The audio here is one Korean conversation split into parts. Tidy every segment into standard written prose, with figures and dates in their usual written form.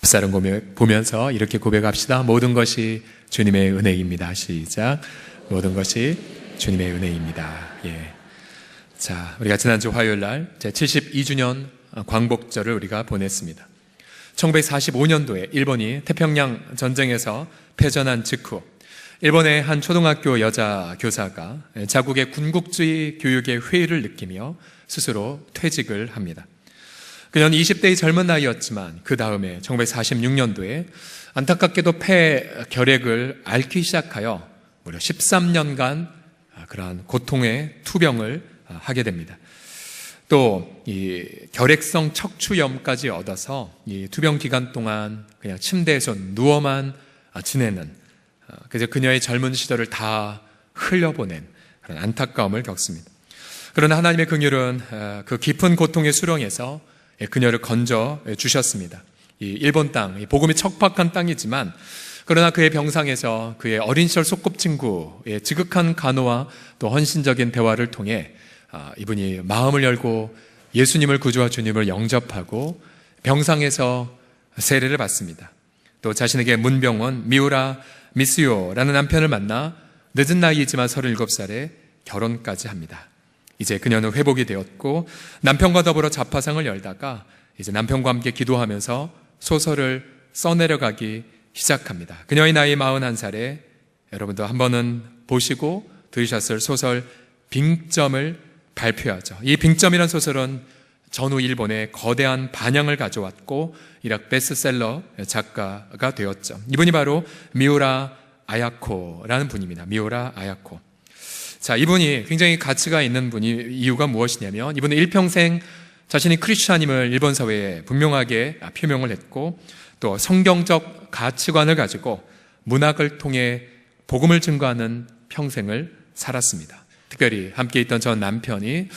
앞사람 보면서 이렇게 고백합시다. 모든 것이 주님의 은혜입니다. 시작. 모든 것이 주님의 은혜입니다. 예. 자, 우리가 지난주 화요일 날 제72주년 광복절을 우리가 보냈습니다. 1945년도에 일본이 태평양 전쟁에서 패전한 직후 일본의 한 초등학교 여자 교사가 자국의 군국주의 교육의 회의를 느끼며 스스로 퇴직을 합니다. 그녀는 20대의 젊은 나이였지만 그 다음에 1946년도에 안타깝게도 폐결핵을 앓기 시작하여 무려 13년간 그러한 고통의 투병을 하게 됩니다. 또 이 결핵성 척추염까지 얻어서 이 투병 기간 동안 그냥 침대에서 누워만 지내는, 그래서 그녀의 젊은 시절을 다 흘려보낸 그런 안타까움을 겪습니다. 그러나 하나님의 긍휼은 그 깊은 고통의 수렁에서 그녀를 건져 주셨습니다. 이 일본 땅, 복음이 척박한 땅이지만 그러나 그의 병상에서 그의 어린 시절 소꿉친구의 지극한 간호와 또 헌신적인 대화를 통해 이분이 마음을 열고 예수님을 구주와 주님을 영접하고 병상에서 세례를 받습니다. 또 자신에게 문병원 미우라 미스요라는 남편을 만나 늦은 나이이지만 37살에 결혼까지 합니다. 이제 그녀는 회복이 되었고 남편과 더불어 자파상을 열다가 이제 남편과 함께 기도하면서 소설을 써내려가기 시작합니다. 그녀의 나이 41살에 여러분도 한 번은 보시고 들으셨을 소설 빙점을 발표하죠. 이 빙점이라는 소설은 전후 일본에 거대한 반향을 가져왔고 일학 베스트셀러 작가가 되었죠. 이분이 바로 미우라 아야코라는 분입니다. 미우라 아야코. 자, 이분이 굉장히 가치가 있는 이유가 무엇이냐면 이분은 일평생 자신이 크리스찬임을 일본 사회에 분명하게 표명을 했고 또 성경적 가치관을 가지고 문학을 통해 복음을 증거하는 평생을 살았습니다. 특별히 함께 있던 전 남편이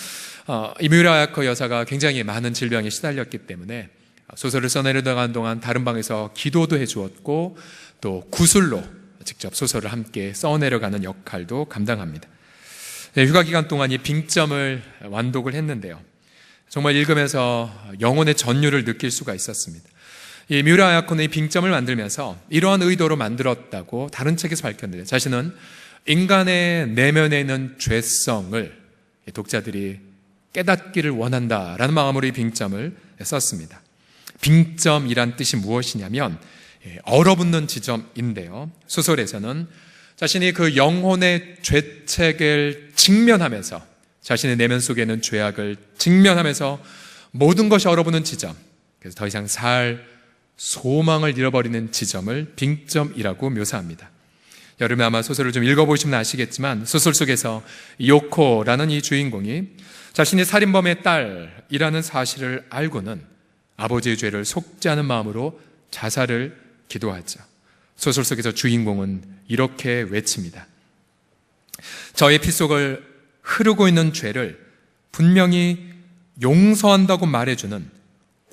이 미우라 아야코 여사가 굉장히 많은 질병에 시달렸기 때문에 소설을 써내려가는 동안 다른 방에서 기도도 해주었고 또 구술로 직접 소설을 함께 써내려가는 역할도 감당합니다. 휴가 기간 동안 이 빙점을 완독을 했는데요, 정말 읽으면서 영혼의 전율을 느낄 수가 있었습니다. 이 미우라 아야코는 이 빙점을 만들면서 이러한 의도로 만들었다고 다른 책에서 밝혔는데, 자신은 인간의 내면에 있는 죄성을 독자들이 깨닫기를 원한다라는 마음으로 이 빙점을 썼습니다. 빙점이란 뜻이 무엇이냐면 얼어붙는 지점인데요, 소설에서는 자신이 그 영혼의 죄책을 직면하면서 자신의 내면 속에 있는 죄악을 직면하면서 모든 것이 얼어붙는 지점, 그래서 더 이상 살 소망을 잃어버리는 지점을 빙점이라고 묘사합니다. 여름에 아마 소설을 좀 읽어보시면 아시겠지만 소설 속에서 요코라는 이 주인공이 자신이 살인범의 딸이라는 사실을 알고는 아버지의 죄를 속죄하는 마음으로 자살을 기도하죠. 소설 속에서 주인공은 이렇게 외칩니다. 저의 피 속을 흐르고 있는 죄를 분명히 용서한다고 말해주는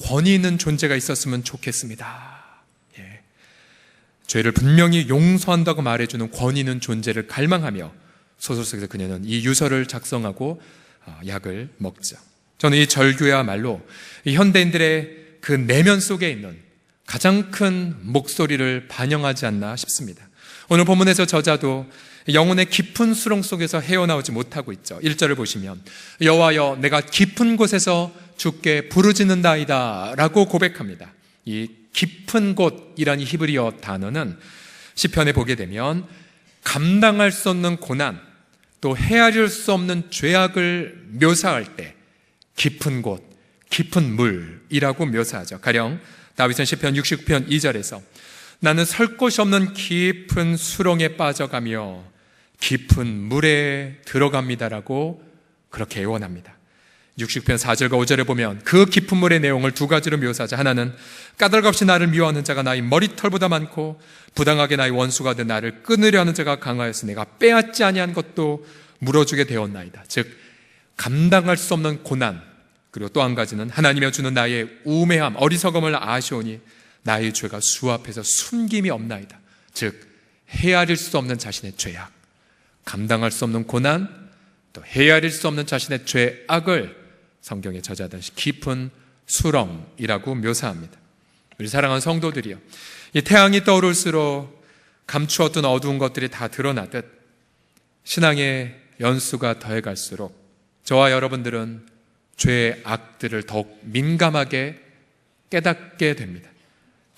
권위 있는 존재가 있었으면 좋겠습니다. 죄를 분명히 용서한다고 말해주는 권위 있는 존재를 갈망하며 소설 속에서 그녀는 이 유서를 작성하고 약을 먹죠. 저는 이 절규야말로 이 현대인들의 그 내면 속에 있는 가장 큰 목소리를 반영하지 않나 싶습니다. 오늘 본문에서 저자도 영혼의 깊은 수렁 속에서 헤어나오지 못하고 있죠. 1절을 보시면 여호와여 내가 깊은 곳에서 주께 부르짖는다이다 라고 고백합니다. 이 깊은 곳이라는 히브리어 단어는 시편에 보게 되면 감당할 수 없는 고난, 또 헤아릴 수 없는 죄악을 묘사할 때 깊은 곳, 깊은 물이라고 묘사하죠. 가령 다윗은 시편 69편 2절에서 나는 설 곳이 없는 깊은 수렁에 빠져가며 깊은 물에 들어갑니다라고 그렇게 애원합니다. 60편 4절과 5절에 보면 그 깊은 물의 내용을 두 가지로 묘사하자. 하나는 까닭없이 나를 미워하는 자가 나의 머리털보다 많고 부당하게 나의 원수가 된 나를 끊으려 하는 자가 강하여서 내가 빼앗지 아니한 것도 물어주게 되었나이다. 즉 감당할 수 없는 고난, 그리고 또 한 가지는 하나님이 주는 나의 우매함, 어리석음을 아시오니 나의 죄가 주 앞에서 숨김이 없나이다. 즉 헤아릴 수 없는 자신의 죄악, 감당할 수 없는 고난, 또 헤아릴 수 없는 자신의 죄악을 성경에 저자듯이 깊은 수렁이라고 묘사합니다. 우리 사랑하는 성도들이요, 이 태양이 떠오를수록 감추었던 어두운 것들이 다 드러나듯 신앙의 연수가 더해갈수록 저와 여러분들은 죄의 악들을 더욱 민감하게 깨닫게 됩니다.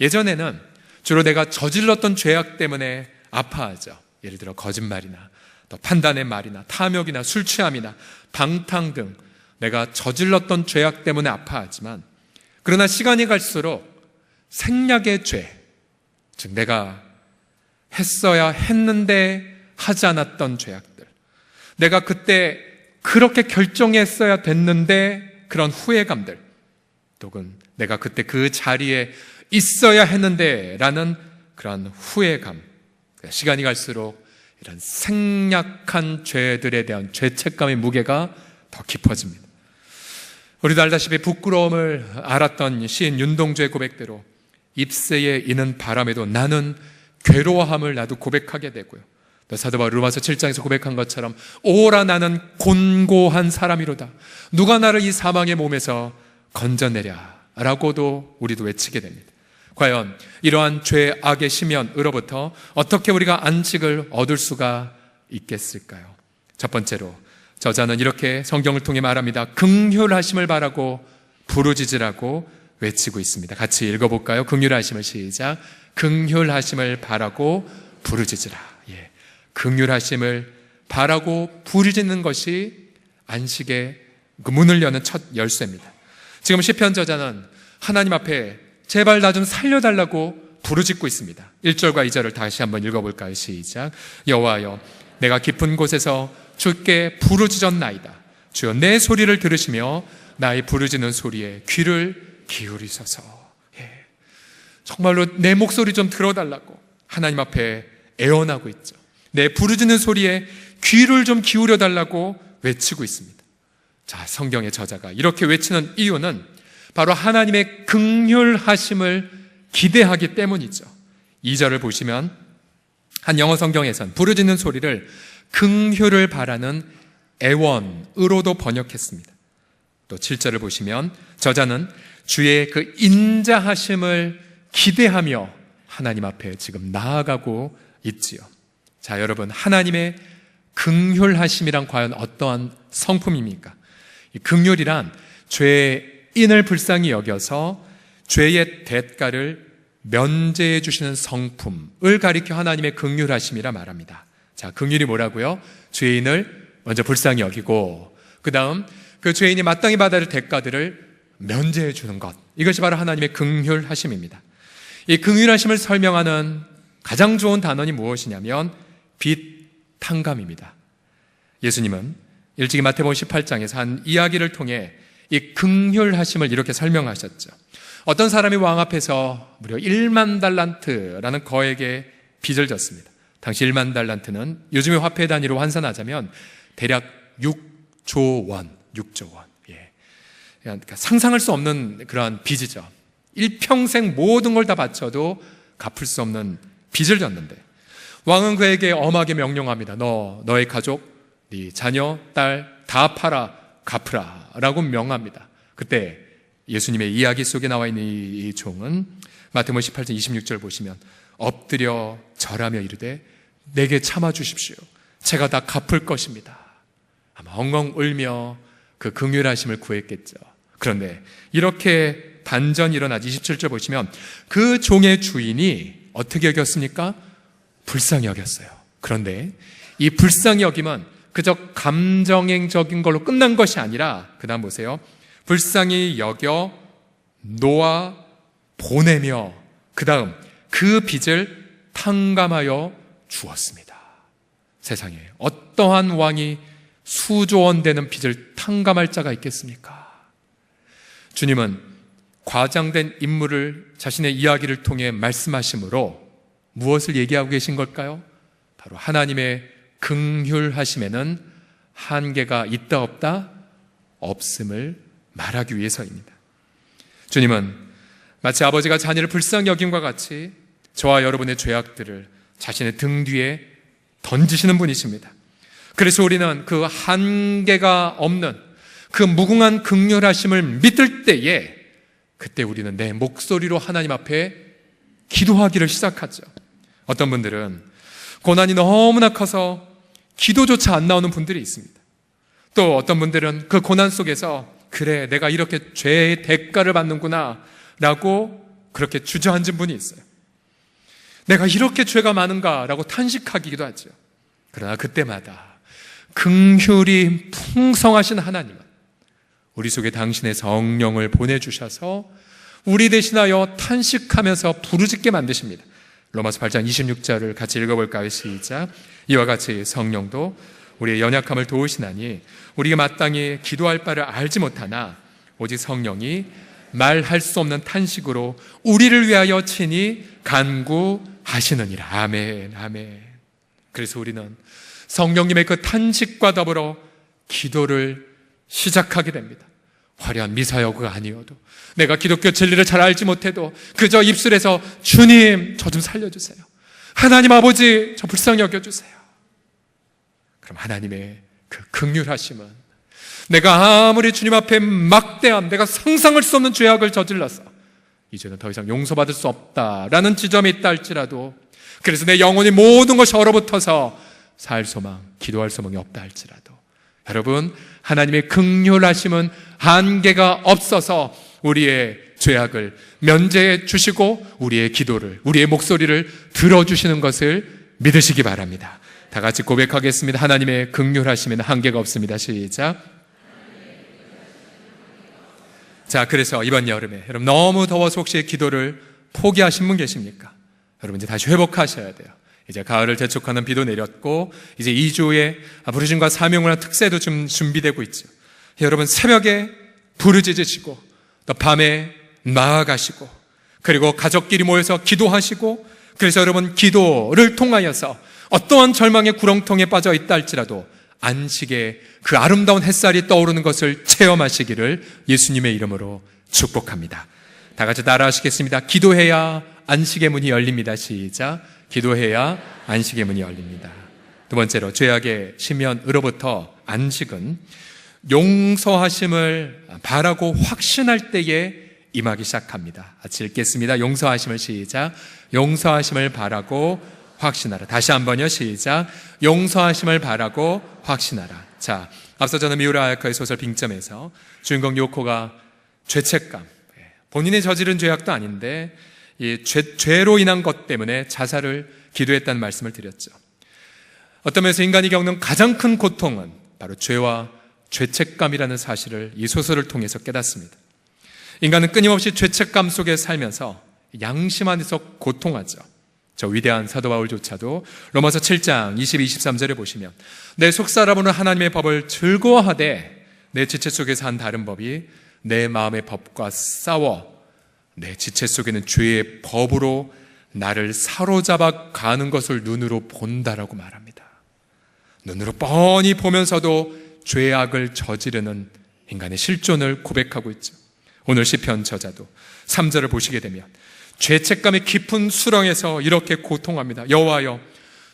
예전에는 주로 내가 저질렀던 죄악 때문에 아파하죠. 예를 들어 거짓말이나 또 판단의 말이나 탐욕이나 술 취함이나 방탕 등 내가 저질렀던 죄악 때문에 아파하지만, 그러나 시간이 갈수록 생략의 죄, 즉 내가 했어야 했는데 하지 않았던 죄악들, 내가 그때 그렇게 결정했어야 됐는데 그런 후회감들, 또는 내가 그때 그 자리에 있어야 했는데 라는 그런 후회감, 시간이 갈수록 이런 생략한 죄들에 대한 죄책감의 무게가 더 깊어집니다. 우리도 알다시피 부끄러움을 알았던 시인 윤동주의 고백대로 입새에 이는 바람에도 나는 괴로워함을 나도 고백하게 되고요, 또 사도 바울 로마서 7장에서 고백한 것처럼 오라 나는 곤고한 사람이로다, 누가 나를 이 사망의 몸에서 건져내랴 라고도 우리도 외치게 됩니다. 과연 이러한 죄악의 심연으로부터 어떻게 우리가 안식을 얻을 수가 있겠을까요? 첫 번째로 저자는 이렇게 성경을 통해 말합니다. 긍휼하심을 바라고 부르짖으라고 외치고 있습니다. 같이 읽어볼까요? 긍휼하심을 시작. 긍휼하심을 바라고 부르짖으라. 예, 긍휼하심을 바라고 부르짖는 것이 안식의 그 문을 여는 첫 열쇠입니다. 지금 시편 저자는 하나님 앞에 제발 나 좀 살려달라고 부르짖고 있습니다. 1절과 2절을 다시 한번 읽어볼까요? 시작. 여호와여, 내가 깊은 곳에서 주께 부르짖었나이다. 주여, 내 소리를 들으시며 나의 부르짖는 소리에 귀를 기울이소서. 예, 정말로 내 목소리 좀 들어달라고 하나님 앞에 애원하고 있죠. 내 부르짖는 소리에 귀를 좀 기울여달라고 외치고 있습니다. 자, 성경의 저자가 이렇게 외치는 이유는 바로 하나님의 긍휼하심을 기대하기 때문이죠. 2절을 보시면 한 영어 성경에선 부르짖는 소리를 긍휼을 바라는 애원으로도 번역했습니다. 또 7절을 보시면 저자는 주의 그 인자하심을 기대하며 하나님 앞에 지금 나아가고 있지요. 자, 여러분, 하나님의 긍휼하심이란 과연 어떠한 성품입니까? 이 긍휼이란 죄인을 불쌍히 여겨서 죄의 대가를 면제해 주시는 성품을 가리켜 하나님의 긍휼하심이라 말합니다. 자, 긍휼이 뭐라고요? 죄인을 먼저 불쌍히 여기고 그 다음 그 죄인이 마땅히 받아야 할 대가들을 면제해 주는 것, 이것이 바로 하나님의 긍휼하심입니다. 이 긍휼하심을 설명하는 가장 좋은 단어는 무엇이냐면 빚탕감입니다. 예수님은 일찍이 마태복음 18장에서 한 이야기를 통해 이 긍휼하심을 이렇게 설명하셨죠. 어떤 사람이 왕 앞에서 무려 1만 달란트라는 거액의 빚을 졌습니다. 당시 1만 달란트는 요즘의 화폐 단위로 환산하자면 대략 6조 원, 6조 원. 예. 그러니까 상상할 수 없는 그러한 빚이죠. 일평생 모든 걸 다 바쳐도 갚을 수 없는 빚을 졌는데 왕은 그에게 엄하게 명령합니다. 너의 가족, 네 자녀, 딸 다 팔아 갚으라 라고 명합니다. 그때 예수님의 이야기 속에 나와 있는 이 종은 마태복음 18장 26절 보시면 엎드려 절하며 이르되 내게 참아주십시오. 제가 다 갚을 것입니다. 아마 엉엉 울며 그 긍휼하심을 구했겠죠. 그런데 이렇게 반전이 일어나지 27절 보시면 그 종의 주인이 어떻게 여겼습니까? 불쌍히 여겼어요. 그런데 이 불쌍히 여김은 그저 감정행적인 걸로 끝난 것이 아니라 그 다음 보세요. 불쌍히 여겨 놓아 보내며 그 다음 그 빚을 탕감하여 주었습니다. 세상에 어떠한 왕이 수조 원 되는 빚을 탕감할 자가 있겠습니까? 주님은 과장된 인물을 자신의 이야기를 통해 말씀하심으로 무엇을 얘기하고 계신 걸까요? 바로 하나님의 긍휼하심에는 한계가 있다 없다? 없음을 말하기 위해서입니다. 주님은 마치 아버지가 자녀를 불쌍히 여김과 같이 저와 여러분의 죄악들을 자신의 등 뒤에 던지시는 분이십니다. 그래서 우리는 그 한계가 없는 그 무궁한 긍휼하심을 믿을 때에 그때 우리는 내 목소리로 하나님 앞에 기도하기를 시작하죠. 어떤 분들은 고난이 너무나 커서 기도조차 안 나오는 분들이 있습니다. 또 어떤 분들은 그 고난 속에서 그래, 내가 이렇게 죄의 대가를 받는구나 라고 그렇게 주저앉은 분이 있어요. 내가 이렇게 죄가 많은가 라고 탄식하기도 하죠. 그러나 그때마다 긍휼이 풍성하신 하나님은 우리 속에 당신의 성령을 보내주셔서 우리 대신하여 탄식하면서 부르짖게 만드십니다. 로마서 8장 26절을 같이 읽어볼까요? 시작. 이와 같이 성령도 우리의 연약함을 도우시나니 우리가 마땅히 기도할 바를 알지 못하나 오직 성령이 말할 수 없는 탄식으로 우리를 위하여 친히 간구하시느니라. 아멘, 아멘. 그래서 우리는 성령님의 그 탄식과 더불어 기도를 시작하게 됩니다. 화려한 미사여구가 아니어도, 내가 기독교 진리를 잘 알지 못해도 그저 입술에서 주님, 저 좀 살려주세요. 하나님 아버지, 저 불쌍히 여겨주세요. 그럼 하나님의 그 긍휼하심은 내가 아무리 주님 앞에 막대한, 내가 상상할 수 없는 죄악을 저질러서 이제는 더 이상 용서받을 수 없다라는 지점이 있다 할지라도, 그래서 내 영혼이 모든 것이 얼어붙어서 살 소망, 기도할 소망이 없다 할지라도, 여러분, 하나님의 긍휼하심은 한계가 없어서 우리의 죄악을 면제해 주시고 우리의 기도를, 우리의 목소리를 들어주시는 것을 믿으시기 바랍니다. 다 같이 고백하겠습니다. 하나님의 긍휼하심에는 한계가 없습니다. 시작. 자, 그래서 이번 여름에 여러분 너무 더워서 혹시 기도를 포기하신 분 계십니까? 여러분 이제 다시 회복하셔야 돼요. 이제 가을을 재촉하는 비도 내렸고 이제 2주의 부르심과 사명을 한 특세도 좀 준비되고 있죠. 여러분 새벽에 부르짖으시고 또 밤에 나아가시고 그리고 가족끼리 모여서 기도하시고, 그래서 여러분 기도를 통하여서 어떠한 절망의 구렁텅이에 빠져 있다 할지라도 안식의 그 아름다운 햇살이 떠오르는 것을 체험하시기를 예수님의 이름으로 축복합니다. 다 같이 따라하시겠습니다. 기도해야 안식의 문이 열립니다. 시작. 기도해야 안식의 문이 열립니다. 두 번째로, 죄악의 심연으로부터 안식은 용서하심을 바라고 확신할 때에 임하기 시작합니다. 같이 읽겠습니다. 용서하심을 시작. 용서하심을 바라고 확신하라. 다시 한번요. 시작. 용서하심을 바라고 확신하라. 자, 앞서 저는 미우라 아야카의 소설 빙점에서 주인공 요코가 죄책감, 본인이 저지른 죄악도 아닌데 이 죄로 인한 것 때문에 자살을 기도했다는 말씀을 드렸죠. 어떤 면에서 인간이 겪는 가장 큰 고통은 바로 죄와 죄책감이라는 사실을 이 소설을 통해서 깨닫습니다. 인간은 끊임없이 죄책감 속에 살면서 양심 안에서 고통하죠. 저 위대한 사도 바울조차도 로마서 7장 22, 23절에 보시면 내 속사람으로 하나님의 법을 즐거워하되 내 지체 속에서 한 다른 법이 내 마음의 법과 싸워 내 지체 속에는 죄의 법으로 나를 사로잡아 가는 것을 눈으로 본다라고 말합니다. 눈으로 뻔히 보면서도 죄악을 저지르는 인간의 실존을 고백하고 있죠. 오늘 시편 저자도 3절을 보시게 되면 죄책감의 깊은 수렁에서 이렇게 고통합니다. 여호와여,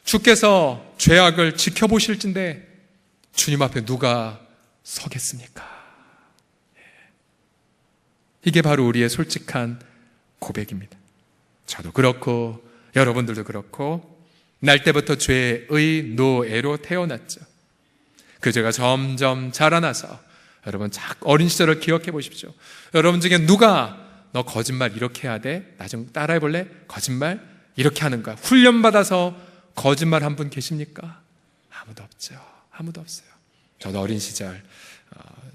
주께서 죄악을 지켜보실진데 주님 앞에 누가 서겠습니까? 이게 바로 우리의 솔직한 고백입니다. 저도 그렇고 여러분들도 그렇고 날 때부터 죄의 노예로 태어났죠. 그 죄가 점점 자라나서 여러분 어린 시절을 기억해 보십시오. 여러분 중에 누가 너 거짓말 이렇게 해야 돼? 나 좀 따라해 볼래? 거짓말 이렇게 하는 거야. 훈련받아서 거짓말 한 분 계십니까? 아무도 없죠. 아무도 없어요. 저도 어린 시절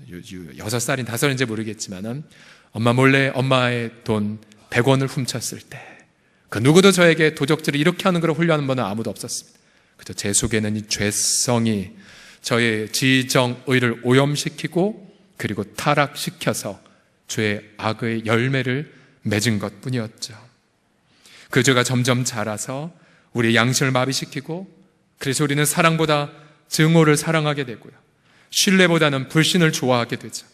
6살인 5살인지 모르겠지만은 엄마 몰래 엄마의 돈 100원을 훔쳤을 때 그 누구도 저에게 도적질을 이렇게 하는 걸 훈련하는 분은 아무도 없었습니다. 그저 제 속에는 이 죄성이 저의 지정의를 오염시키고 그리고 타락시켜서 죄의 악의 열매를 맺은 것 뿐이었죠. 그 죄가 점점 자라서 우리의 양심을 마비시키고, 그래서 우리는 사랑보다 증오를 사랑하게 되고요, 신뢰보다는 불신을 좋아하게 되죠.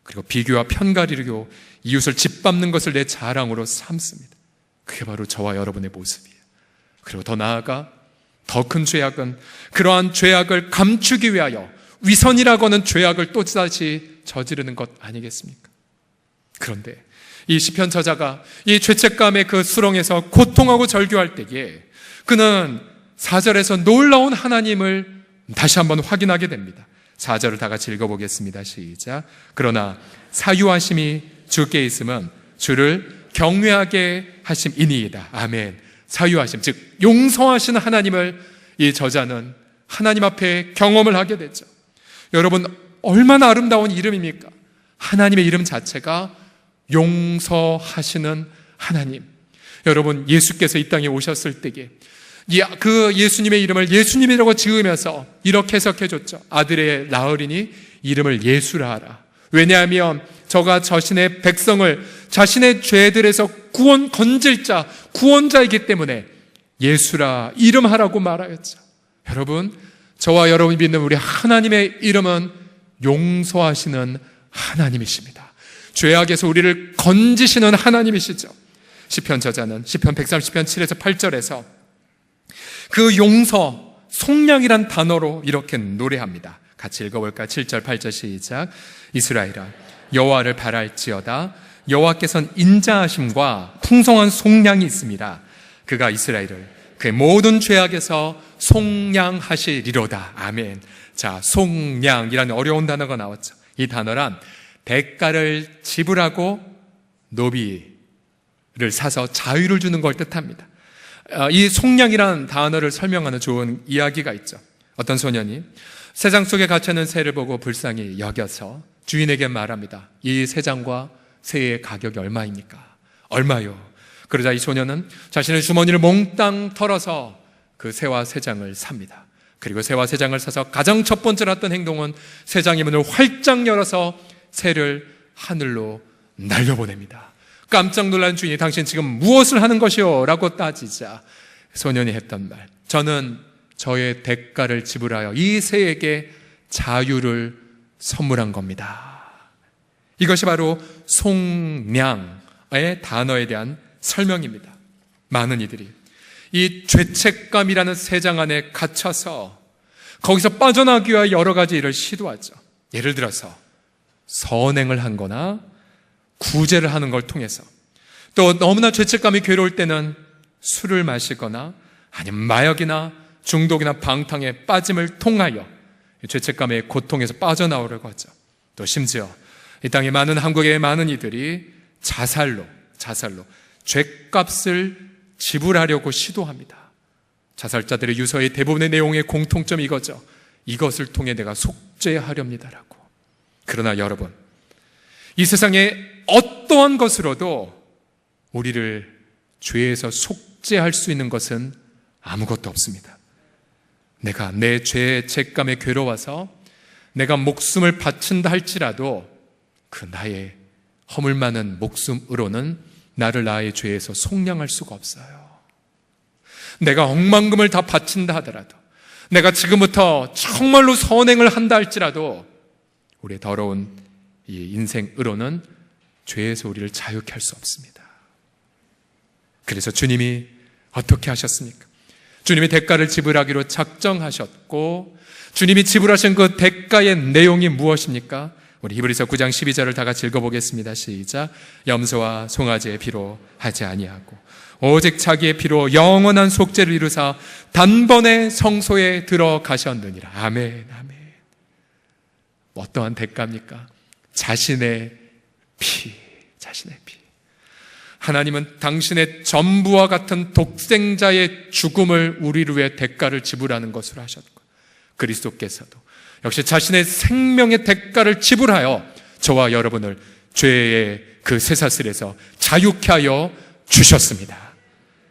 그리고 비교와 편가르고 이웃을 짓밟는 것을 내 자랑으로 삼습니다. 그게 바로 저와 여러분의 모습이에요. 그리고 더 나아가 더 큰 죄악은 그러한 죄악을 감추기 위하여 위선이라고 하는 죄악을 또다시 저지르는 것 아니겠습니까? 그런데 이 시편 저자가 이 죄책감의 그 수렁에서 고통하고 절규할 때에 그는 4절에서 놀라운 하나님을 다시 한번 확인하게 됩니다. 4절을 다 같이 읽어보겠습니다. 시작. 그러나 사유하심이 주께 있음은 주를 경외하게 하심이니이다. 아멘. 사유하심, 즉 용서하시는 하나님을 이 저자는 하나님 앞에 경험을 하게 됐죠. 여러분, 얼마나 아름다운 이름입니까? 하나님의 이름 자체가 용서하시는 하나님. 여러분, 예수께서 이 땅에 오셨을 때에 그 예수님의 이름을 예수님이라고 지으면서 이렇게 해석해줬죠. 아들의 나으리니 이름을 예수라 하라. 왜냐하면 저가 자신의 백성을 자신의 죄들에서 건질 자, 구원자이기 때문에 예수라 이름하라고 말하였죠. 여러분, 저와 여러분이 믿는 우리 하나님의 이름은 용서하시는 하나님이십니다. 죄악에서 우리를 건지시는 하나님이시죠. 시편 저자는 시편 130편 7에서 8절에서 그 용서, 속량이란 단어로 이렇게 노래합니다. 같이 읽어볼까요? 7절 8절 시작. 이스라엘아 여호와를 바랄지어다. 여호와께서는 인자하심과 풍성한 속량이 있습니다. 그가 이스라엘을 그의 모든 죄악에서 속량하시리로다. 아멘. 자, 속량이라는 어려운 단어가 나왔죠. 이 단어란 대가를 지불하고 노비를 사서 자유를 주는 걸 뜻합니다. 이 속량이라는 단어를 설명하는 좋은 이야기가 있죠. 어떤 소년이 새장 속에 갇혀있는 새를 보고 불쌍히 여겨서 주인에게 말합니다. 이 새장과 새의 가격이 얼마입니까? 얼마요? 그러자 이 소년은 자신의 주머니를 몽땅 털어서 그 새와 새장을 삽니다. 그리고 새와 새장을 사서 가장 첫 번째로 했던 행동은 새장의 문을 활짝 열어서 새를 하늘로 날려보냅니다. 깜짝 놀란 주인이 당신 지금 무엇을 하는 것이요? 라고 따지자 소년이 했던 말, 저는 저의 대가를 지불하여 이 새에게 자유를 선물한 겁니다. 이것이 바로 속량의 단어에 대한 설명입니다. 많은 이들이 이 죄책감이라는 새장 안에 갇혀서 거기서 빠져나가기 위해 여러 가지 일을 시도하죠. 예를 들어서 선행을 한 거나 구제를 하는 걸 통해서, 또 너무나 죄책감이 괴로울 때는 술을 마시거나 아니면 마약이나 중독이나 방탕에 빠짐을 통하여 죄책감의 고통에서 빠져나오려고 하죠. 또 심지어 이 땅에 많은 한국의 많은 이들이 자살로 죄값을 지불하려고 시도합니다. 자살자들의 유서의 대부분의 내용의 공통점이 이거죠. 이것을 통해 내가 속죄하렵니다라고. 그러나 여러분, 이 세상에 어떠한 것으로도 우리를 죄에서 속죄할 수 있는 것은 아무것도 없습니다. 내가 내 죄의 죄감에 괴로워서 내가 목숨을 바친다 할지라도 그 나의 허물 많은 목숨으로는 나를 나의 죄에서 속량할 수가 없어요. 내가 억만금을 다 바친다 하더라도, 내가 지금부터 정말로 선행을 한다 할지라도 우리의 더러운 이 인생으로는 죄에서 우리를 자유케 할 수 없습니다. 그래서 주님이 어떻게 하셨습니까? 주님이 대가를 지불하기로 작정하셨고, 주님이 지불하신 그 대가의 내용이 무엇입니까? 우리 히브리서 9장 12절을 다 같이 읽어보겠습니다. 시작. 염소와 송아지의 피로 하지 아니하고 오직 자기의 피로 영원한 속죄를 이루사 단번에 성소에 들어가셨느니라. 아멘, 아멘. 어떠한 대가입니까? 자신의 피. 하나님은 당신의 전부와 같은 독생자의 죽음을 우리를 위해 대가를 지불하는 것으로 하셨고, 그리스도께서도 역시 자신의 생명의 대가를 지불하여 저와 여러분을 죄의 그 쇠사슬에서 자유케 하여 주셨습니다.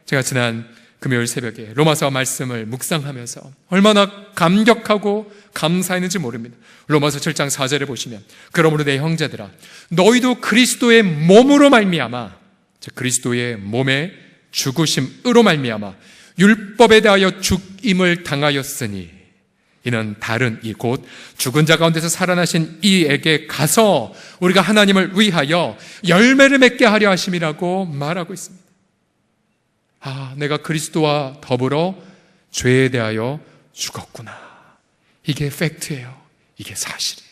제가 지난 금요일 새벽에 로마서 말씀을 묵상하면서 얼마나 감격하고 감사했는지 모릅니다. 로마서 7장 4절에 보시면, 그러므로 내 형제들아 너희도 그리스도의 몸으로 말미암아, 즉 그리스도의 몸의 죽으심으로 말미암아 율법에 대하여 죽임을 당하였으니 이는 다른 이 곧 죽은 자 가운데서 살아나신 이에게 가서 우리가 하나님을 위하여 열매를 맺게 하려 하심이라고 말하고 있습니다. 내가 그리스도와 더불어 죄에 대하여 죽었구나. 이게 팩트예요. 이게 사실이에요.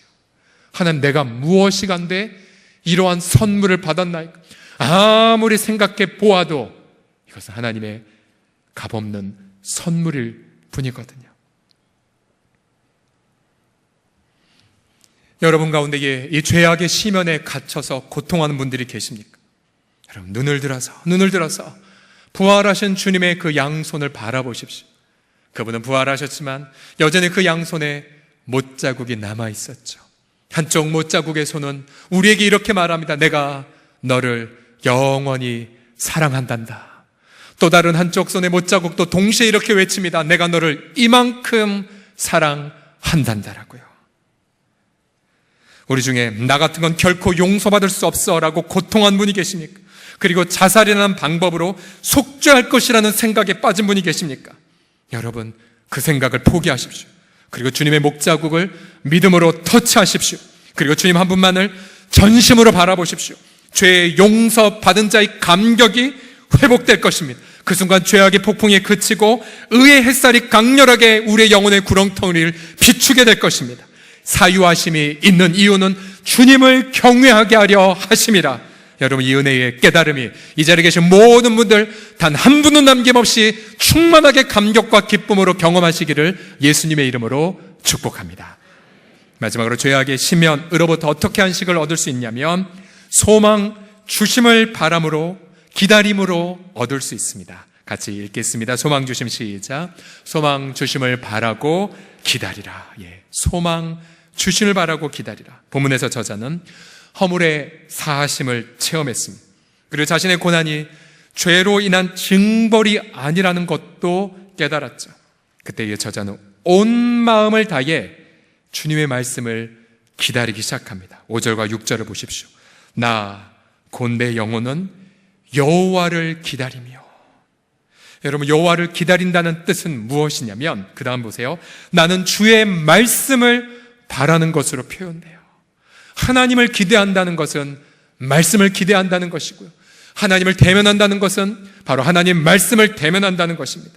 하나님, 내가 무엇이간데 이러한 선물을 받았나이까? 아무리 생각해 보아도 이것은 하나님의 값없는 선물일 뿐이거든요. 여러분 가운데 이 죄악의 시면에 갇혀서 고통하는 분들이 계십니까? 여러분 눈을 들어서 부활하신 주님의 그 양손을 바라보십시오. 그분은 부활하셨지만 여전히 그 양손에 못자국이 남아있었죠. 한쪽 못자국의 손은 우리에게 이렇게 말합니다. 내가 너를 영원히 사랑한단다. 또 다른 한쪽 손의 못자국도 동시에 이렇게 외칩니다. 내가 너를 이만큼 사랑한단다라고요. 우리 중에 나 같은 건 결코 용서받을 수 없어 라고 고통한 분이 계십니까? 그리고 자살이라는 방법으로 속죄할 것이라는 생각에 빠진 분이 계십니까? 여러분 그 생각을 포기하십시오. 그리고 주님의 목자국을 믿음으로 터치하십시오. 그리고 주님 한 분만을 전심으로 바라보십시오. 죄의 용서받은 자의 감격이 회복될 것입니다. 그 순간 죄악의 폭풍이 그치고 의의 햇살이 강렬하게 우리의 영혼의 구렁텅이를 비추게 될 것입니다. 사유하심이 있는 이유는 주님을 경외하게 하려 하심이라. 여러분 이 은혜의 깨달음이 이 자리에 계신 모든 분들 단 한 분은 남김없이 충만하게 감격과 기쁨으로 경험하시기를 예수님의 이름으로 축복합니다. 마지막으로 죄악의 심연으로부터 어떻게 안식을 얻을 수 있냐면 소망 주심을 바람으로 기다림으로 얻을 수 있습니다. 같이 읽겠습니다. 소망 주심 시작. 소망 주심을 바라고 기다리라. 소망 주심을 바라고 기다리라. 본문에서 저자는 허물의 사하심을 체험했습니다. 그리고 자신의 고난이 죄로 인한 징벌이 아니라는 것도 깨달았죠. 그때 이 저자는 온 마음을 다해 주님의 말씀을 기다리기 시작합니다. 5절과 6절을 보십시오. 나 곧 내 영혼은 여호와를 기다리며. 여러분 여호와를 기다린다는 뜻은 무엇이냐면 그 다음 보세요. 나는 주의 말씀을 바라는 것으로 표현돼요. 하나님을 기대한다는 것은 말씀을 기대한다는 것이고요. 하나님을 대면한다는 것은 바로 하나님 말씀을 대면한다는 것입니다.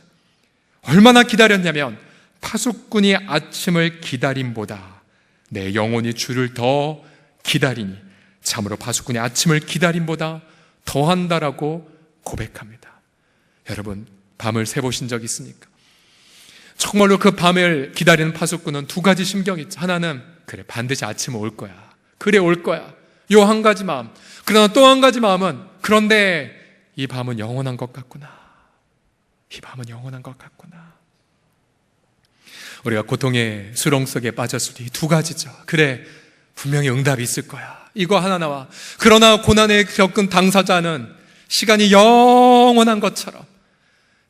얼마나 기다렸냐면 파수꾼이 아침을 기다림보다 내 영혼이 주를 더 기다리니 참으로 파수꾼이 아침을 기다림보다 더한다라고 고백합니다. 여러분 밤을 새보신 적 있습니까? 정말로 그 밤을 기다리는 파수꾼은 두 가지 심경이 있죠. 하나는 그래 반드시 아침은 올 거야. 그래 올 거야. 요 한 가지 마음. 그러나 또 한 가지 마음은 그런데 이 밤은 영원한 것 같구나. 이 밤은 영원한 것 같구나. 우리가 고통의 수렁 속에 빠졌을 때 이 두 가지죠. 그래 분명히 응답이 있을 거야. 이거 하나 나와. 그러나 고난에 겪은 당사자는 시간이 영원한 것처럼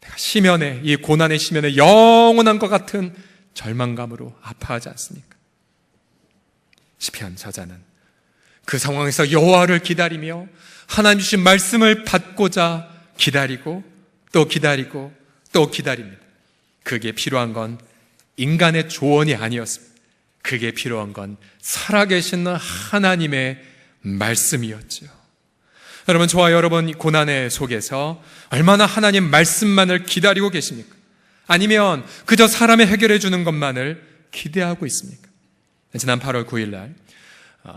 내가 시면에 이 고난의 시면에 영원한 것 같은 절망감으로 아파하지 않습니까? 시편 저자는 그 상황에서 여호와를 기다리며 하나님 주신 말씀을 받고자 기다리고 또 기다리고 또 기다립니다. 그게 필요한 건 인간의 조언이 아니었습니다. 그게 필요한 건 살아계신 하나님의 말씀이었죠. 여러분 저와 여러분 고난의 속에서 얼마나 하나님 말씀만을 기다리고 계십니까? 아니면 그저 사람이 해결해 주는 것만을 기대하고 있습니까? 지난 8월 9일 날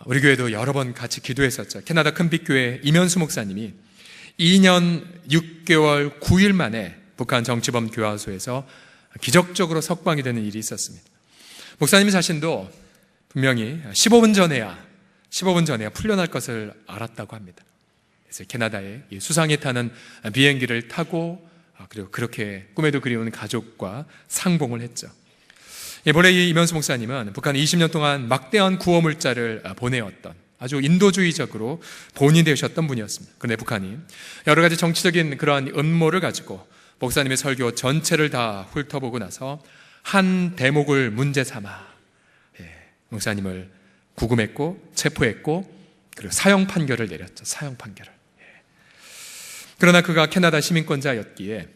우리 교회도 여러 번 같이 기도했었죠. 캐나다 큰빛교회 이면수 목사님이 2년 6개월 9일 만에 북한 정치범 교화소에서 기적적으로 석방이 되는 일이 있었습니다. 목사님 자신도 분명히 15분 전에야 풀려날 것을 알았다고 합니다. 그래서 캐나다에 수상에 타는 비행기를 타고 그리고 그렇게 꿈에도 그리운 가족과 상봉을 했죠. 본래 이 이면수 목사님은 북한에 20년 동안 막대한 구호 물자를 보내었던 아주 인도주의적으로 본이 되셨던 분이었습니다. 그런데 북한이 여러 가지 정치적인 그러한 음모를 가지고 목사님의 설교 전체를 다 훑어보고 나서 한 대목을 문제 삼아 목사님을 구금했고 체포했고 그리고 사형 판결을 내렸죠. 사형 판결을. 그러나 그가 캐나다 시민권자였기에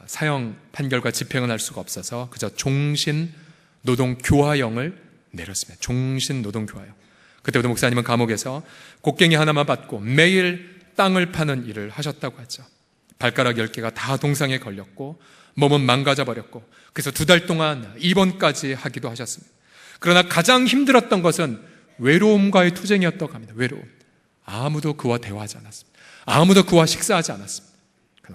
사형 판결과 집행은 할 수가 없어서 그저 종신 노동교화형을 내렸습니다. 종신 노동교화형. 그때부터 목사님은 감옥에서 곡괭이 하나만 받고 매일 땅을 파는 일을 하셨다고 하죠. 발가락 10개가 다 동상에 걸렸고 몸은 망가져버렸고 그래서 2달 동안 입원까지 하기도 하셨습니다. 그러나 가장 힘들었던 것은 외로움과의 투쟁이었다고 합니다. 외로움. 아무도 그와 대화하지 않았습니다. 아무도 그와 식사하지 않았습니다.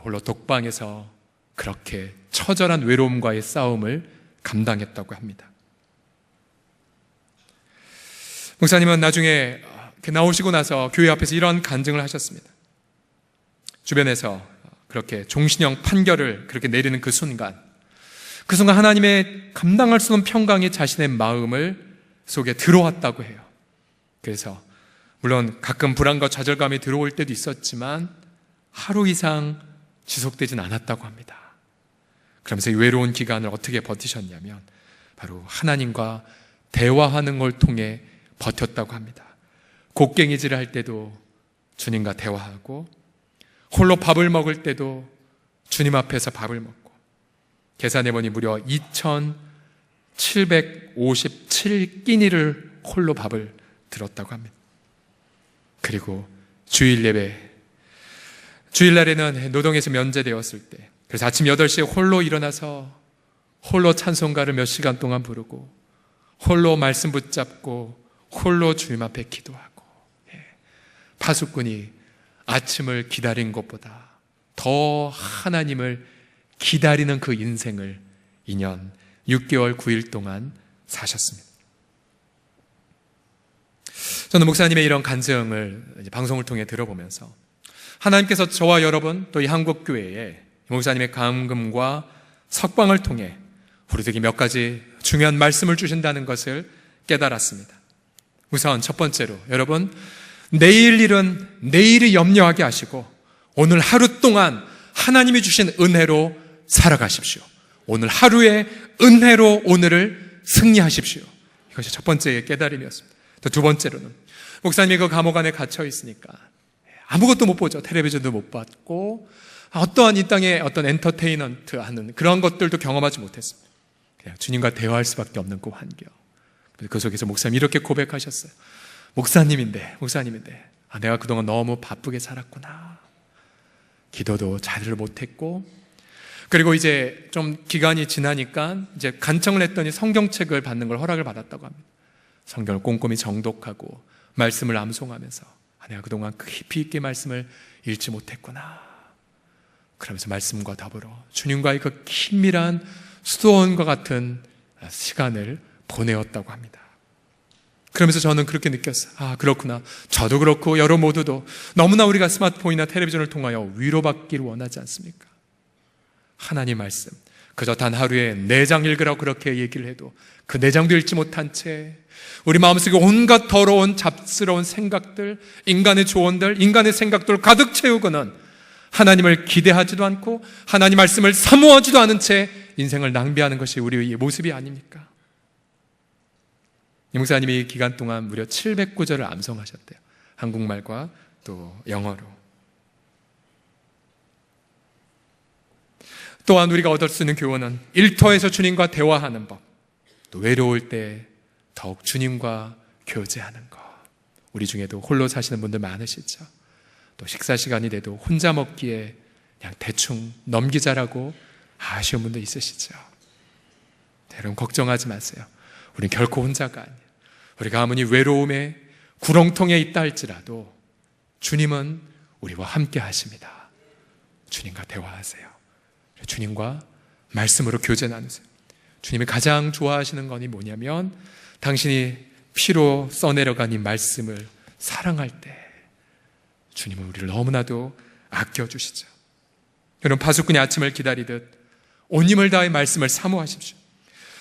홀로 독방에서 그렇게 처절한 외로움과의 싸움을 감당했다고 합니다. 목사님은 나중에 나오시고 나서 교회 앞에서 이런 간증을 하셨습니다. 주변에서 그렇게 종신형 판결을 그렇게 내리는 그 순간 하나님의 감당할 수 없는 평강이 자신의 마음을 속에 들어왔다고 해요. 그래서 물론 가끔 불안과 좌절감이 들어올 때도 있었지만 하루 이상 지속되진 않았다고 합니다. 그러면서 이 외로운 기간을 어떻게 버티셨냐면 바로 하나님과 대화하는 걸 통해 버텼다고 합니다. 곡괭이질을 할 때도 주님과 대화하고, 홀로 밥을 먹을 때도 주님 앞에서 밥을 먹고, 계산해보니 무려 2,757끼니를 홀로 밥을 들었다고 합니다. 그리고 주일날에는 노동에서 면제되었을 때, 그래서 아침 8시에 홀로 일어나서 홀로 찬송가를 몇 시간 동안 부르고, 홀로 말씀 붙잡고, 홀로 주님 앞에 기도하고, 파수꾼이 아침을 기다린 것보다 더 하나님을 기다리는 그 인생을 2년 6개월 9일 동안 사셨습니다. 저는 목사님의 이런 간증을 방송을 통해 들어보면서 하나님께서 저와 여러분 또 이 한국교회에 목사님의 감금과 석방을 통해 우리에게 몇 가지 중요한 말씀을 주신다는 것을 깨달았습니다. 우선 첫 번째로, 여러분, 내일 일은 내일이 염려하게 하시고 오늘 하루 동안 하나님이 주신 은혜로 살아가십시오. 오늘 하루의 은혜로 오늘을 승리하십시오. 이것이 첫 번째 깨달음이었습니다. 또 두 번째로는, 목사님이 그 감옥 안에 갇혀 있으니까 아무것도 못 보죠. 텔레비전도 못 봤고 어떠한 이 땅의 어떤 엔터테인먼트 하는 그런 것들도 경험하지 못했습니다. 그냥 주님과 대화할 수밖에 없는 그 환경. 그 속에서 목사님이 이렇게 고백하셨어요. 목사님인데 내가 그동안 너무 바쁘게 살았구나. 기도도 제대로 못했고, 그리고 이제 좀 기간이 지나니까 이제 간청을 했더니 성경책을 받는 걸 허락을 받았다고 합니다. 성경을 꼼꼼히 정독하고 말씀을 암송하면서 내가 그동안 깊이 있게 말씀을 읽지 못했구나. 그러면서 말씀과 더불어 주님과의 그 긴밀한 수도원과 같은 시간을 보내었다고 합니다. 그러면서 저는 그렇게 느꼈어요. 그렇구나. 저도 그렇고 여러 모두도 너무나 우리가 스마트폰이나 텔레비전을 통하여 위로받기를 원하지 않습니까? 하나님 말씀, 그저 단 하루에 4장 읽으라고 그렇게 얘기를 해도 그 4장도 읽지 못한 채 우리 마음속에 온갖 더러운 잡스러운 생각들, 인간의 조언들, 인간의 생각들을 가득 채우고는 하나님을 기대하지도 않고 하나님 말씀을 사모하지도 않은 채 인생을 낭비하는 것이 우리의 모습이 아닙니까? 이 목사님이 이 기간 동안 무려 700구절을 암송하셨대요. 한국말과 또 영어로. 또한 우리가 얻을 수 있는 교훈은 일터에서 주님과 대화하는 법, 또 외로울 때 더욱 주님과 교제하는 것. 우리 중에도 홀로 사시는 분들 많으시죠. 또 식사 시간이 돼도 혼자 먹기에 그냥 대충 넘기자라고 아쉬운 분도 있으시죠. 여러분 걱정하지 마세요. 우린 결코 혼자가 아니에요. 우리가 아무리 외로움에 구렁텅이에 있다 할지라도 주님은 우리와 함께 하십니다. 주님과 대화하세요. 주님과 말씀으로 교제 나누세요. 주님이 가장 좋아하시는 것이 뭐냐면 당신이 피로 써내려간 이 말씀을 사랑할 때 주님은 우리를 너무나도 아껴주시죠. 여러분, 파수꾼이 아침을 기다리듯 온 힘을 다해 말씀을 사모하십시오.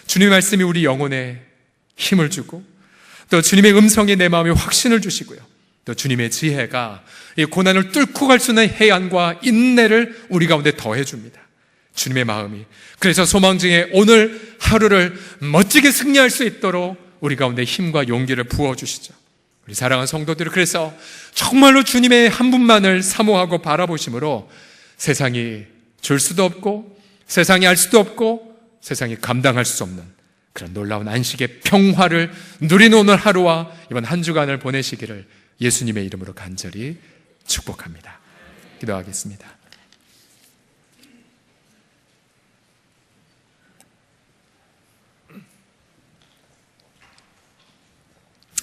주님의 말씀이 우리 영혼에 힘을 주고 또 주님의 음성이 내 마음에 확신을 주시고요. 또 주님의 지혜가 이 고난을 뚫고 갈 수 있는 해안과 인내를 우리 가운데 더해 줍니다. 주님의 마음이 그래서 소망중에 오늘 하루를 멋지게 승리할 수 있도록 우리 가운데 힘과 용기를 부어주시죠. 우리 사랑하는 성도들이 그래서 정말로 주님의 한 분만을 사모하고 바라보심으로 세상이 줄 수도 없고 세상이 알 수도 없고 세상이 감당할 수 없는 그런 놀라운 안식의 평화를 누리는 오늘 하루와 이번 한 주간을 보내시기를 예수님의 이름으로 간절히 축복합니다. 기도하겠습니다.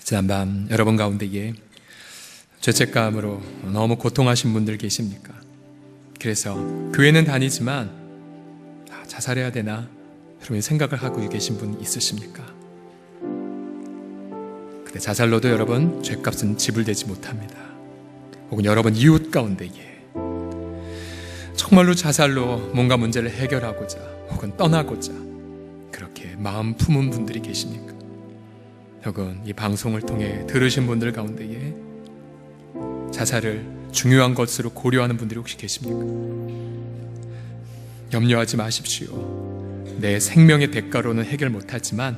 지난밤 여러분 가운데에 죄책감으로 너무 고통하신 분들 계십니까? 그래서 교회는 다니지만 자살해야 되나? 여러분 생각을 하고 계신 분 있으십니까? 근데 자살로도 여러분 죄값은 지불되지 못합니다. 혹은 여러분 이웃 가운데에 정말로 자살로 뭔가 문제를 해결하고자 혹은 떠나고자 그렇게 마음 품은 분들이 계십니까? 혹은 이 방송을 통해 들으신 분들 가운데에 자살을 중요한 것으로 고려하는 분들이 혹시 계십니까? 염려하지 마십시오. 내 생명의 대가로는 해결 못하지만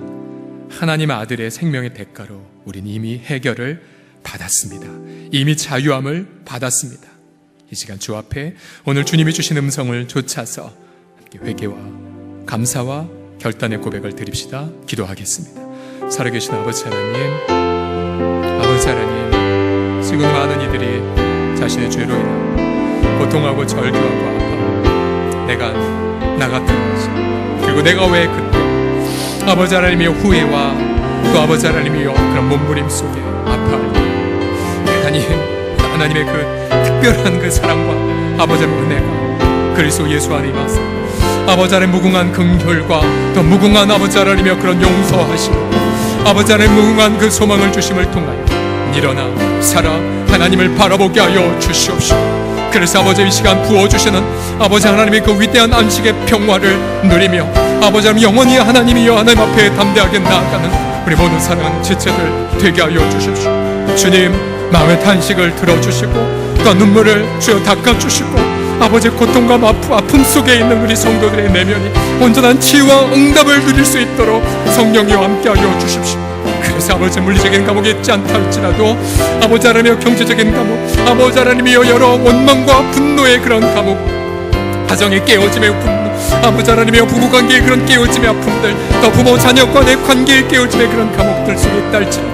하나님 아들의 생명의 대가로 우린 이미 해결을 받았습니다. 이미 자유함을 받았습니다. 이 시간 주 앞에 오늘 주님이 주신 음성을 좇아서 함께 회개와 감사와 결단의 고백을 드립시다. 기도하겠습니다. 살아계신 아버지 하나님, 지금 많은 이들이 자신의 죄로 인하여 고통하고 절규하고 아파하고 내가 나 같은 것이, 그리고 내가 왜 그때 아버지 하나님의 후회와 또 아버지 하나님의 그런 몸부림 속에 아파하니 하나님의 그 특별한 그 사랑과 아버지 하나님의 은혜가 그리스도 예수 안에 임하사 아버지 하나님의 무궁한 긍휼과 또 무궁한 아버지 하나님의 그런 용서하심으로 아버지 하나님의 무궁한 그 소망을 주심을 통하여 일어나 살아 하나님을 바라보게 하여 주시옵시고, 그래서 아버지 이 시간 부어주시는 아버지 하나님의 그 위대한 안식의 평화를 누리며 아버지 하나님 영원히 하나님이여 하나님 앞에 담대하게 나아가는 우리 모든 사랑하는 지체들 되게 하여 주십시오. 주님, 마음의 탄식을 들어주시고 또 눈물을 주여 닦아주시고 아버지의 고통과 아픔 속에 있는 우리 성도들의 내면이 온전한 치유와 응답을 누릴 수 있도록 성령이와 함께하여 주십시오. 그래서 아버지 물리적인 감옥이 있지 않다 할지라도 아버지 하나님의 경제적인 감옥, 아버지 하나님이여 여러 원망과 분노의 그런 감옥, 가정의 깨어짐의 분노, 아버지 하나님이여 부부관계의 그런 깨어짐의 아픔들, 또 부모 자녀 간의 관계의 깨어짐의 그런 감옥들 속에 있다 할지라도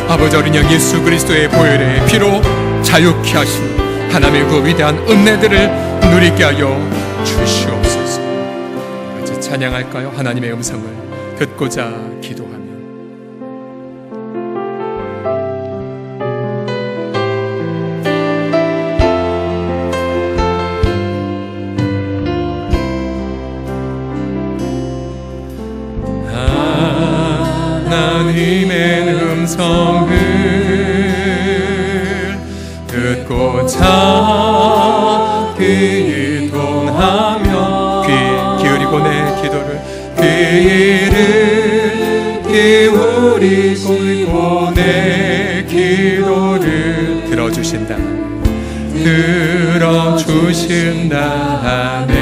아버지 어린 양 예수 그리스도의 보혈의 피로 자유케 하시는 하나님의 그 위대한 은혜들을 누리게 하여 주시옵소서. 같이 찬양할까요? 하나님의 음성을 듣고자 기도하며 하나님의 음성을 듣고자 기도하며 귀 기울이고 내 기도를 귀를 기울이고 내 기도를 들어주신다 아멘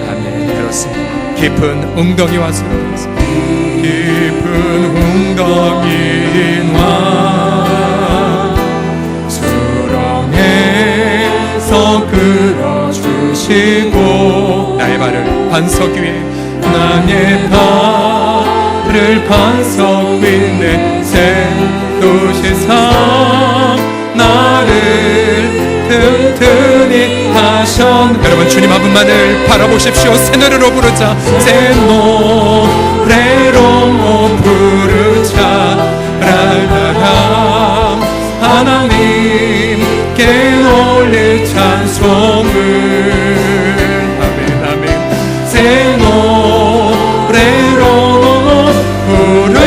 아멘. 그렇습니다. 깊은 웅덩이와 깊은 웅덩이와 수렁에서 끌어주시고 나의 발을 반석 위에 반석 위에 세우시사 나를 튼튼히 하셨. 여러분 주님 한 분만을 바라보십시오. 새 노래로 부르자. 새 노래로 부르자. 라라라 하나님께 올릴 찬송을 아멘 아멘. 새 노래로 부르자.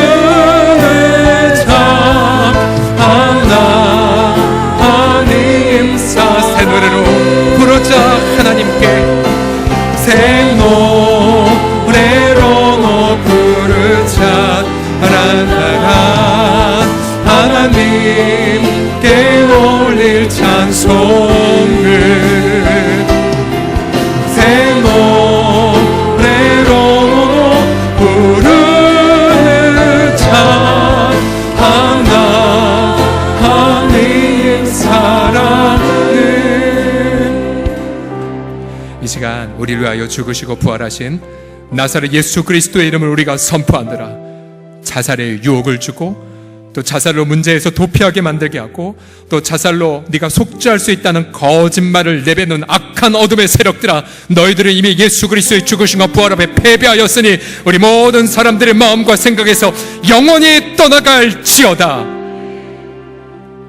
하나님 새 노래로 부르자. 하나님께 새 노래로 부르자. 하나님께 올릴 찬송을 새 노래로 부르자. 하나님 사랑을. 이 시간 우리를 위하여 죽으시고 부활하신 나사렛 예수 그리스도의 이름을 우리가 선포하느라 자살의 유혹을 주고 또 자살로 문제에서 도피하게 만들게 하고 또 자살로 네가 속죄할 수 있다는 거짓말을 내뱉는 악한 어둠의 세력들아, 너희들은 이미 예수 그리스도의 죽으심과 부활 앞에 패배하였으니 우리 모든 사람들의 마음과 생각에서 영원히 떠나갈지어다.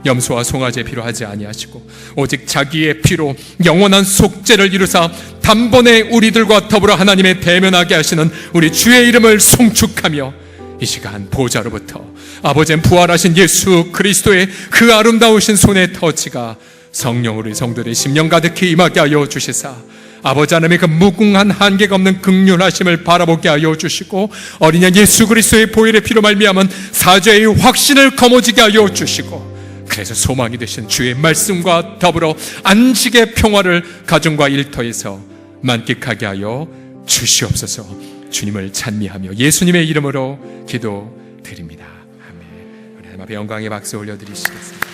염소와 송아지의 피로 하지 아니하시고 오직 자기의 피로 영원한 속죄를 이루사 단번에 우리들과 더불어 하나님의 대면하게 하시는 우리 주의 이름을 송축하며 이 시간 보좌로부터 아버지의 부활하신 예수 그리스도의 그 아름다우신 손의 터치가 성령 우리 성도들의 심령 가득히 임하게 하여 주시사 아버지 하나님의 그 무궁한 한계가 없는 긍휼하심을 바라보게 하여 주시고 어린 양 예수 그리스도의 보혈의 피로 말미암은 사죄의 확신을 거머쥐게 하여 주시고 그래서 소망이 되신 주의 말씀과 더불어 안식의 평화를 가정과 일터에서 만끽하게 하여 주시옵소서. 주님을 찬미하며 예수님의 이름으로 기도드립니다. 아멘. 우리 하나님 앞에 영광의 박수 올려드리시겠습니다.